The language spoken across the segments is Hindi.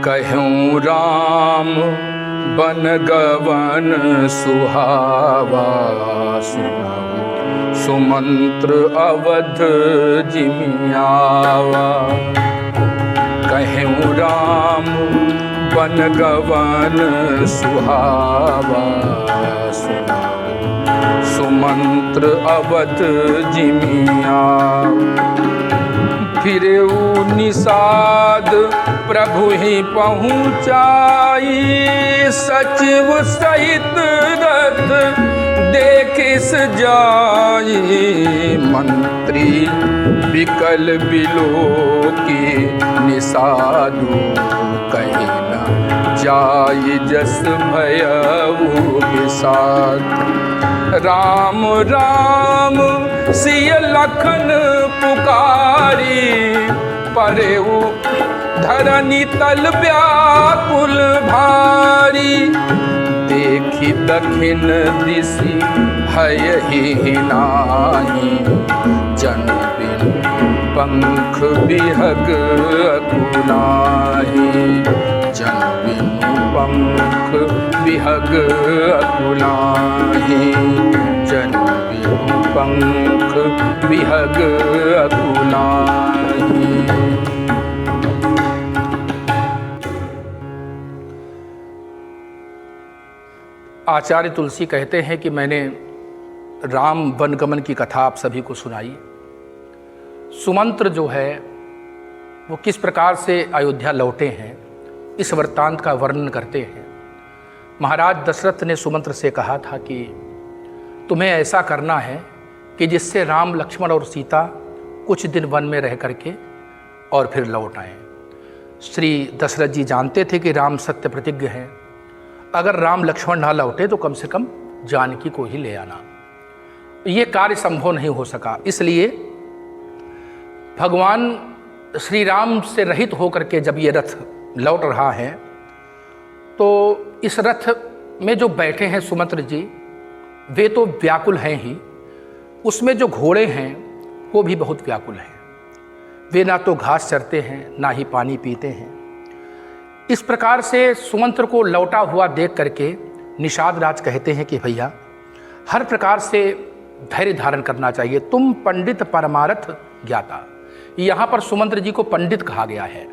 कहूँ राम बन गवन सुहावा, सुनाऊं सुमंत्र अवध जिमियावा। कहूँ राम बन गवन सुहावा, सुनाऊं सुमंत्र अवध जिमियावा। फिरेऊ निषाद प्रभु ही पहुँचाई, सचिव सहित रथ देखिस जाई। मंत्री विकल बिलोकी निषादु, कहीं न जाई जस भयऊ विषाद। राम राम सिय लखन पुकारी, परेऊ धरनी तल व्याकुल भारी। देखी दखिन दिशि भयहि नाही, जन बिनु पंख बिहग अकुलाहि। जन बिनु पंख बिहग अकुलाहि, जन बिनु पंख बिहग अकुलाहि। आचार्य तुलसी कहते हैं कि मैंने राम वनगमन की कथा आप सभी को सुनाई। सुमंत्र जो है वो किस प्रकार से अयोध्या लौटे हैं, इस वृत्तांत का वर्णन करते हैं। महाराज दशरथ ने सुमंत्र से कहा था कि तुम्हें ऐसा करना है कि जिससे राम लक्ष्मण और सीता कुछ दिन वन में रह करके और फिर लौट आएं। श्री दशरथ जी जानते थे कि राम सत्य प्रतिज्ञ हैं, अगर राम लक्ष्मण ना लौटे तो कम से कम जानकी को ही ले आना। ये कार्य संभव नहीं हो सका, इसलिए भगवान श्री राम से रहित होकर के जब ये रथ लौट रहा है तो इस रथ में जो बैठे हैं सुमंत्र जी, वे तो व्याकुल हैं ही, उसमें जो घोड़े हैं वो भी बहुत व्याकुल हैं। वे ना तो घास चरते हैं ना ही पानी पीते हैं। इस प्रकार से सुमंत्र को लौटा हुआ देख करके निषाद राज कहते हैं कि भैया हर प्रकार से धैर्य धारण करना चाहिए, तुम पंडित परमारथ ज्ञाता। यहाँ पर सुमंत्र जी को पंडित कहा गया है।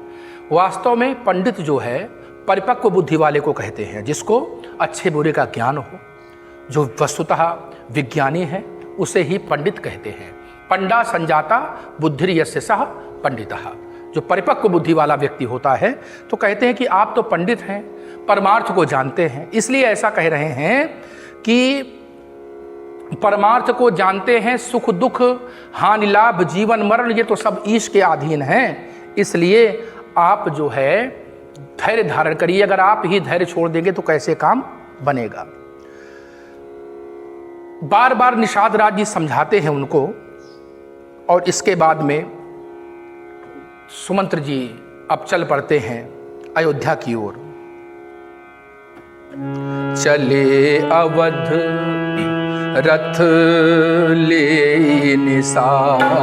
वास्तव में पंडित जो है परिपक्व बुद्धि वाले को कहते हैं, जिसको अच्छे बुरे का ज्ञान हो, जो वस्तुतः विज्ञानी है उसे ही पंडित कहते हैं। पंडा संजाता बुद्धिर्यस्य सः पंडितः। जो परिपक्व बुद्धि वाला व्यक्ति होता है तो कहते हैं कि आप तो पंडित हैं, परमार्थ को जानते हैं, इसलिए ऐसा कह रहे हैं कि परमार्थ को जानते हैं, सुख दुख हानि लाभ जीवन मरण ये तो सब ईश के अधीन हैं, इसलिए आप जो है धैर्य धारण करिए। अगर आप ही धैर्य छोड़ देंगे तो कैसे काम बनेगा। बार बार निषाद राज जी समझाते हैं उनको, और इसके बाद में सुमंत्र जी अब चल पड़ते हैं अयोध्या की ओर। चले अवध रथ ले निसारा,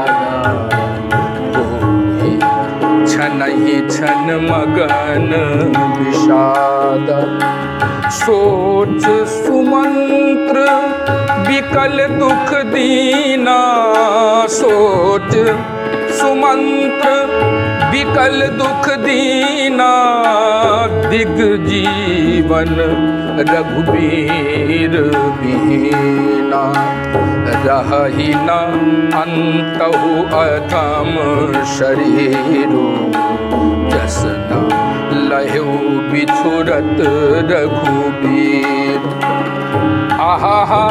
छनहि छन मगन विषाद। सोच सुमंत्र विकल दुख दीना, सोच सुमंत्र विकल दुख दीना। दिग्जीवन रघुबीर विहीना, रहि न अंतहु अधम शरीरु। जस न लहु बिछुरत रघुबीर। आहा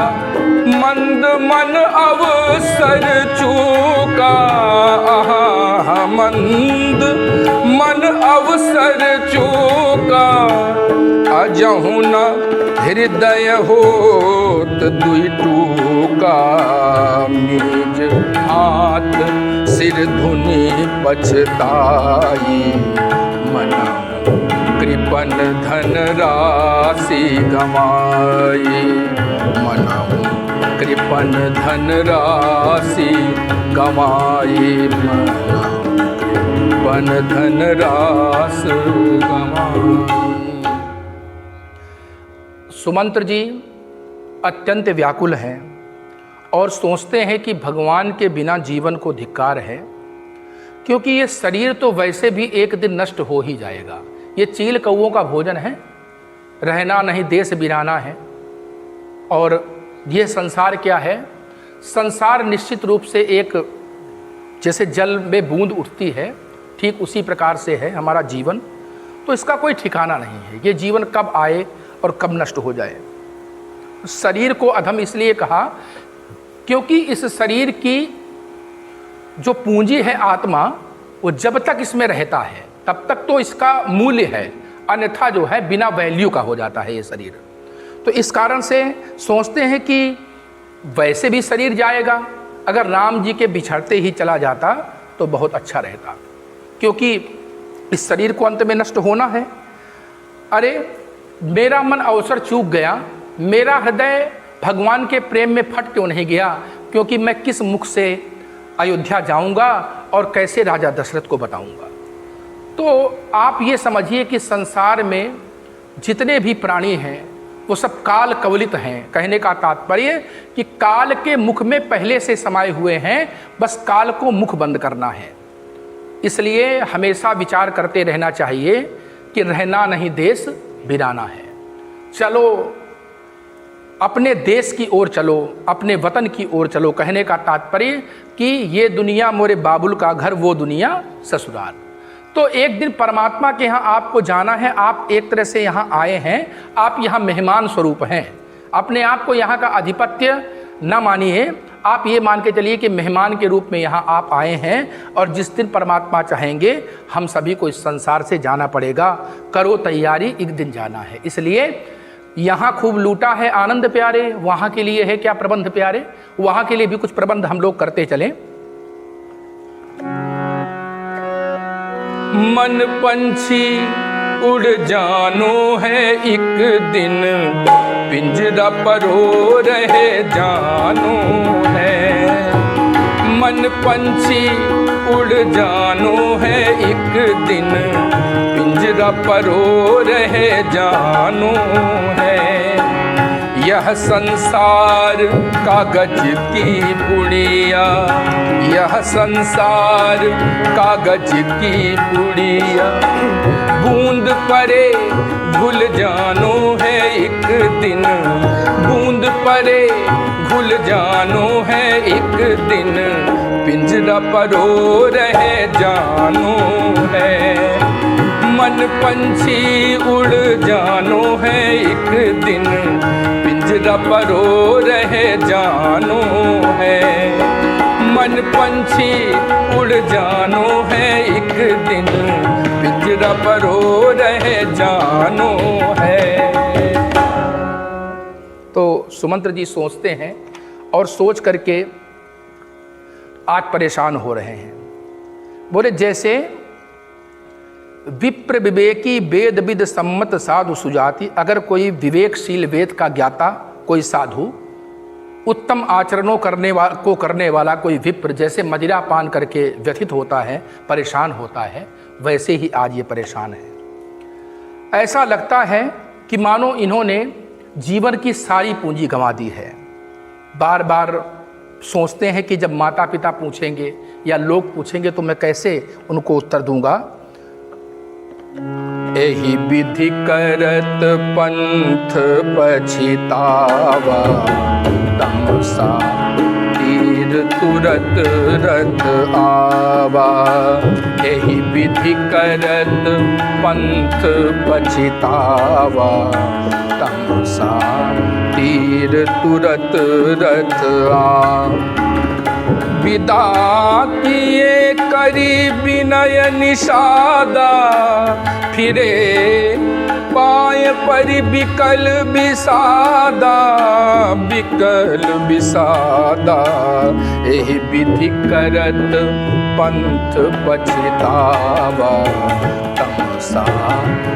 मंद मन अवसर चूका, आहा मंद मन अवसर चूका। अजहु न हृदय होत दुई टूका। मीज हाथ सिर धुनि पछताई, मना कृपन धन राशि गमाई। मनाऊं कृपन धन राशि गमाई, मनाऊं पन धन रास गंवाई। सुमंत्र जी अत्यंत व्याकुल हैं और सोचते हैं कि भगवान के बिना जीवन को धिक्कार है, क्योंकि ये शरीर तो वैसे भी एक दिन नष्ट हो ही जाएगा। ये चील कौओं का भोजन है, रहना नहीं देश बिराना है। और ये संसार क्या है? संसार निश्चित रूप से एक, जैसे जल में बूंद उठती है, ठीक उसी प्रकार से है हमारा जीवन। तो इसका कोई ठिकाना नहीं है, ये जीवन कब आए और कब नष्ट हो जाए। शरीर को अधम इसलिए कहा क्योंकि इस शरीर की जो पूंजी है आत्मा, वो जब तक इसमें रहता है तब तक तो इसका मूल्य है, अन्यथा जो है बिना वैल्यू का हो जाता है ये शरीर। तो इस कारण से सोचते हैं कि वैसे भी शरीर जाएगा, अगर राम जी के बिछड़ते ही चला जाता तो बहुत अच्छा रहता, क्योंकि इस शरीर को अंत में नष्ट होना है। अरे मेरा मन अवसर चूक गया, मेरा हृदय भगवान के प्रेम में फट क्यों नहीं गया, क्योंकि मैं किस मुख से अयोध्या जाऊंगा और कैसे राजा दशरथ को बताऊंगा। तो आप ये समझिए कि संसार में जितने भी प्राणी हैं वो सब काल कवलित हैं। कहने का तात्पर्य कि काल के मुख में पहले से समाये हुए हैं, बस काल को मुख बंद करना है। इसलिए हमेशा विचार करते रहना चाहिए कि रहना नहीं देश बिराना है। चलो अपने देश की ओर चलो, अपने वतन की ओर चलो। कहने का तात्पर्य कि ये दुनिया मोरे बाबुल का घर, वो दुनिया ससुराल। तो एक दिन परमात्मा के यहाँ आपको जाना है। आप एक तरह से यहाँ आए हैं, आप यहाँ मेहमान स्वरूप हैं। अपने आप को यहाँ का आधिपत्य न मानिए, आप ये मान के चलिए कि मेहमान के रूप में यहाँ आप आए हैं। और जिस दिन परमात्मा चाहेंगे हम सभी को इस संसार से जाना पड़ेगा। करो तैयारी, एक दिन जाना है। इसलिए यहाँ खूब लूटा है आनंद प्यारे, वहाँ के लिए है क्या प्रबंध प्यारे। वहाँ के लिए भी कुछ प्रबंध हम लोग करते चलें। मन पंछी उड़ जानो है एक दिन, पिंजरा परो रहे जानो है। मन पंछी उड़ जानो है एक दिन, पिंजरा परो रहे जानो है। यह संसार कागज की पुड़िया, यह संसार कागज की पुड़िया, बूंद परे घुल जानो है एक दिन, बूंद परे घुल जानो है एक दिन, पिंजरा परो रहे जानो है। मन पंछी उड़ जानो है एक दिन, पिंजरा परो रहे जानो है। मन पंछी उड़ जानो है एक दिन, पिंजरा परो रहे जानो है। तो सुमंत्र जी सोचते हैं और सोच करके आज परेशान हो रहे हैं। बोले जैसे विप्र विवेकी वेद विद सम्मत साधु सुजाति, अगर कोई विवेकशील वेद का ज्ञाता कोई साधु, उत्तम आचरणों करने वाला कोई विप्र जैसे मदिरा पान करके व्यथित होता है, परेशान होता है, वैसे ही आज ये परेशान है। ऐसा लगता है कि मानो इन्होंने जीवन की सारी पूंजी गंवा दी है। बार बार सोचते हैं कि जब माता पिता पूछेंगे या लोग पूछेंगे तो मैं कैसे उनको उत्तर दूंगा। एहि विधि करत पंथ पछितावा, तमसा तीर तुरत रथ आवा। एहि विधि करत पंथ पछितावा, तमसा तीर तुरत रथ आ। विदा किए करी विनय निषादा, फिरे पाए परि विकल विषादा, विकल विषादा। एहि विधि करत पंथ पछितावा, तमसा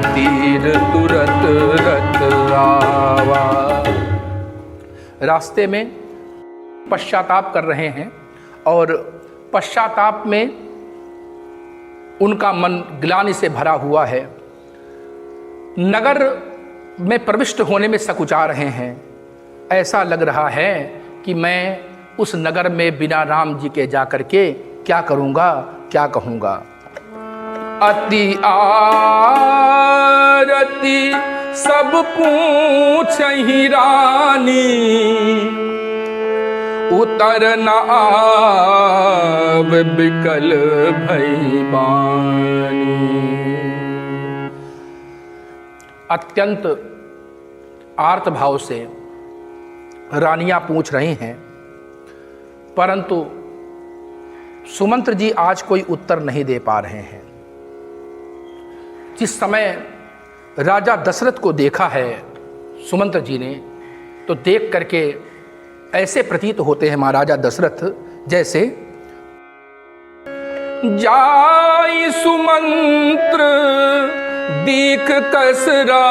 तीर तुरत रथ आवा। रास्ते में पश्चाताप कर रहे हैं और पश्चाताप में उनका मन ग्लानि से भरा हुआ है। नगर में प्रविष्ट होने में सकुचा रहे हैं। ऐसा लग रहा है कि मैं उस नगर में बिना राम जी के जाकर के क्या करूँगा, क्या कहूँगा। अति आरती सब पूछहि रानी, उतर न आव बिकल भई बानी। अत्यंत आर्त भाव से रानियां पूछ रही हैं, परंतु सुमंत्र जी आज कोई उत्तर नहीं दे पा रहे हैं। जिस समय राजा दशरथ को देखा है सुमंत्र जी ने, तो देख करके ऐसे प्रतीत होते हैं महाराजा दशरथ जैसे जाई सुमंत्र दीख कस राजा,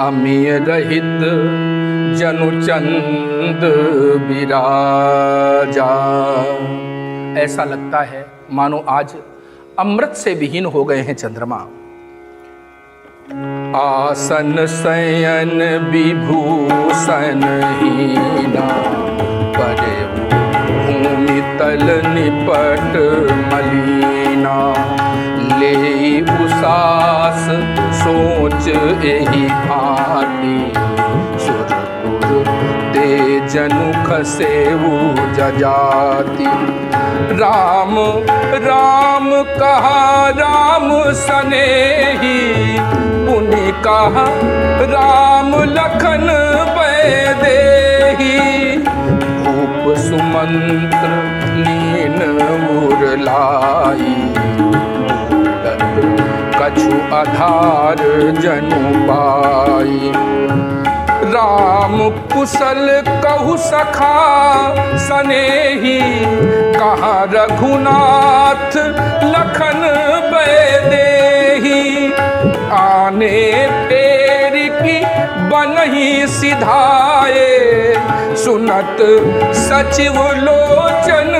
अमीय रहित जनु चंद विराजा। ऐसा लगता है मानो आज अमृत से विहीन हो गए हैं चंद्रमा। आसन शयन विभूषण हीना, परे भूमि तल निपट मलीना। ले उसास सोच एहि भांति, सुरपुर ते जनु खसेऊ जजाति। राम राम कहा राम सनेही, पुनि कहा राम लखन वैदेही। भूप सुमंत्र लीन उर लाई, कछु आधार जनु पाई। राम कुशल कहु सखा सनेही, कहाँ रघुनाथ लखन वैदेही। आने पेर की बनहि सिधाए, सुनत सचिव लोचन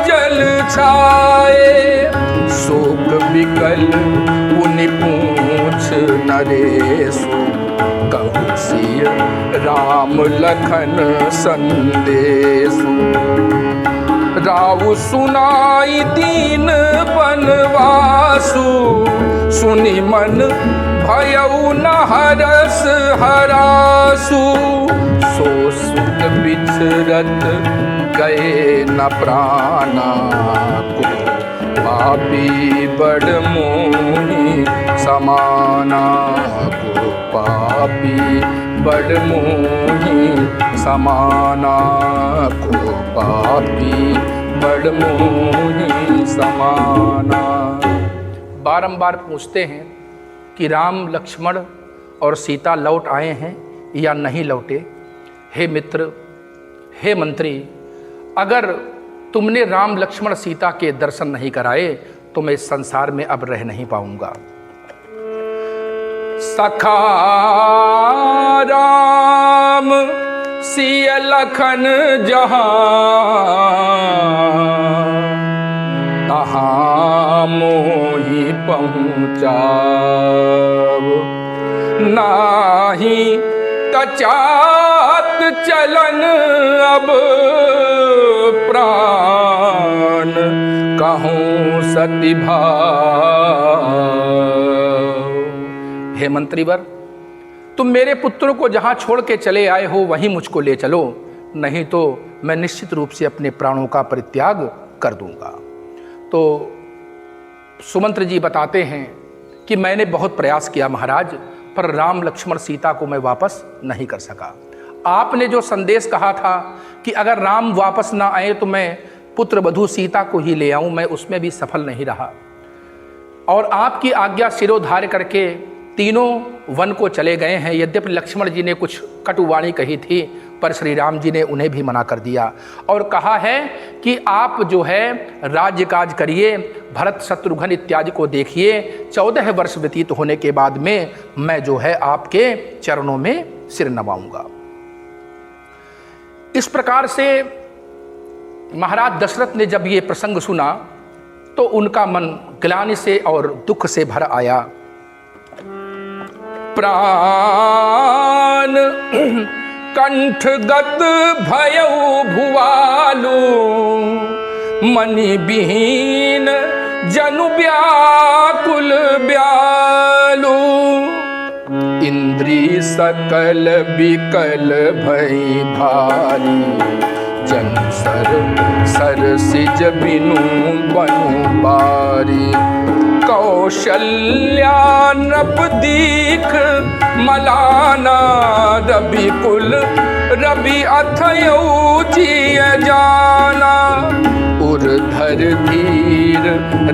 जल छाए। शोक बिकल पुनि पूछ नरेशु, कहु सिय राम लखन संदेशु। राउ सुनाई दीन बनवासु, सुनि मन भयउ न हरस हरासु। सो सुत बिछरत गए न प्राणा, को पापी बड़ मोहि समाना। को पापी बड़ मोहि समाना, को पापी बड़ मोहि समाना। बारंबार पूछते हैं कि राम लक्ष्मण और सीता लौट आए हैं या नहीं लौटे। हे मित्र, हे मंत्री, अगर तुमने राम लक्ष्मण सीता के दर्शन नहीं कराए तो मैं इस संसार में अब रह नहीं पाऊंगा। सखा राम सिय लखन जहाँ, तहाँ मोहि पहुँचाव। नाही तचात चलन अब प्राण, कहूँ सति भाव। हे मंत्रीवर, तुम मेरे पुत्रों को जहाँ छोड़ के चले आए हो वहीं मुझको ले चलो, नहीं तो मैं निश्चित रूप से अपने प्राणों का परित्याग कर दूंगा। तो सुमंत्र जी बताते हैं कि मैंने बहुत प्रयास किया महाराज, पर राम लक्ष्मण सीता को मैं वापस नहीं कर सका। आपने जो संदेश कहा था कि अगर राम वापस ना आए तो मैं पुत्र वधू सीता को ही ले आऊं, मैं उसमें भी सफल नहीं रहा। और आपकी आज्ञा सिरोधार्य करके तीनों वन को चले गए हैं। यद्यपि लक्ष्मण जी ने कुछ कटुवाणी कही थी, पर श्री राम जी ने उन्हें भी मना कर दिया और कहा है कि आप जो है राज्य काज करिए, भरत शत्रुघ्न इत्यादि को देखिए। 14 वर्ष व्यतीत होने के बाद में मैं जो है आपके चरणों में सिर नवाऊंगा। इस प्रकार से महाराज दशरथ ने जब ये प्रसंग सुना तो उनका मन ग्लानि से और दुख से भर आया। प्राण कंठगत भयउ भुवालु, मनि विहीन जनु व्याकुल ब्यालु। इंद्री सकल विकल भई भारी, जन सर सिज बिनु बनु बारी। कौशल्या नृप दीख मलाना, रवि कुल रवि अथयउ जिय जाना। उर्धर धीर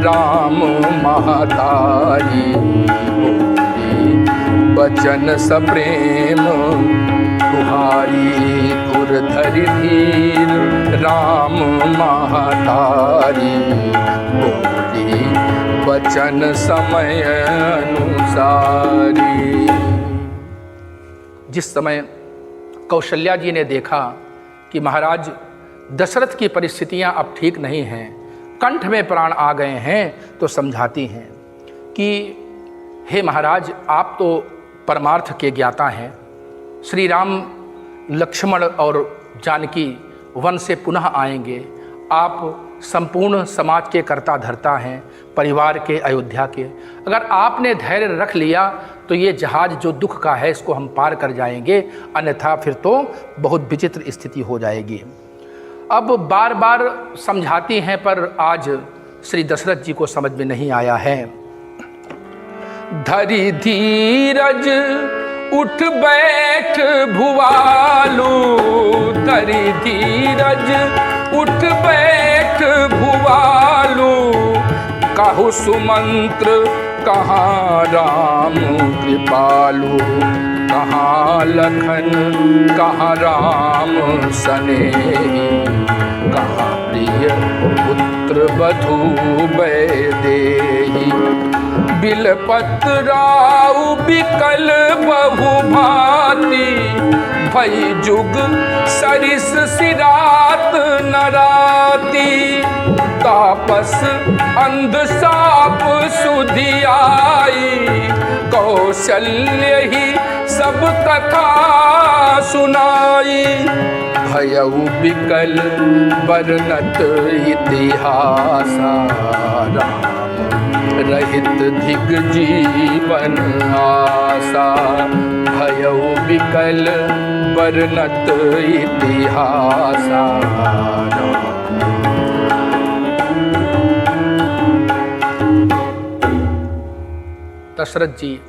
राम महतारी, बचन सप्रेम तुहारी। उर्धर धीर राम महतारी, वचन समय अनुसारी। जिस समय कौशल्या जी ने देखा कि महाराज दशरथ की परिस्थितियां अब ठीक नहीं हैं, कंठ में प्राण आ गए हैं, तो समझाती हैं कि हे महाराज, आप तो परमार्थ के ज्ञाता हैं। श्री राम लक्ष्मण और जानकी वन से पुनः आएंगे। आप संपूर्ण समाज के कर्ता धर्ता हैं, परिवार के, अयोध्या के। अगर आपने धैर्य रख लिया तो ये जहाज जो दुख का है इसको हम पार कर जाएंगे, अन्यथा फिर तो बहुत विचित्र स्थिति हो जाएगी। अब बार बार समझाती हैं पर आज श्री दशरथ जी को समझ में नहीं आया है। धरि धीरज उठ बैठ भुवालु, धरि धीरज उठ बैठ भुवालु। कहु सुमंत्र कहाँ राम कृपालु, कहाँ लखन कहाँ राम सनेही। कहाँ प्रिय पुत्र बधू वैदेही। बिलपत राउ बिकल बहु भांति, भई जुग सरिस सिरात नराती। तापस अंध साप सुधि आई, कौशल्य ही सब कथा सुनाई। भयउ बिकल वर्णत इतिहासा, राम रहित धिग जीवन आसा। भयउ बिकल वर्णत इतिहासा। दशरथ जी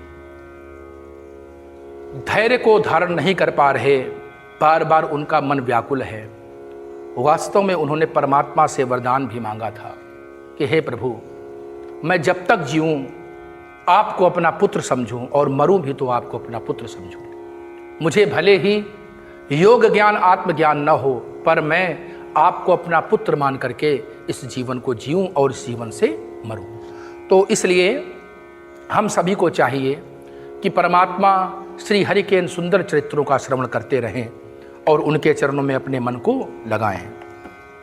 धैर्य को धारण नहीं कर पा रहे, बार बार उनका मन व्याकुल है। वास्तव में उन्होंने परमात्मा से वरदान भी मांगा था कि हे प्रभु, मैं जब तक जीऊं आपको अपना पुत्र समझूं और मरूं भी तो आपको अपना पुत्र समझूं। मुझे भले ही योग ज्ञान आत्मज्ञान न हो, पर मैं आपको अपना पुत्र मान करके इस जीवन को जीऊं और इस जीवन से मरूं। तो इसलिए हम सभी को चाहिए कि परमात्मा श्री हरि के इन सुंदर चरित्रों का श्रवण करते रहें और उनके चरणों में अपने मन को लगाएं।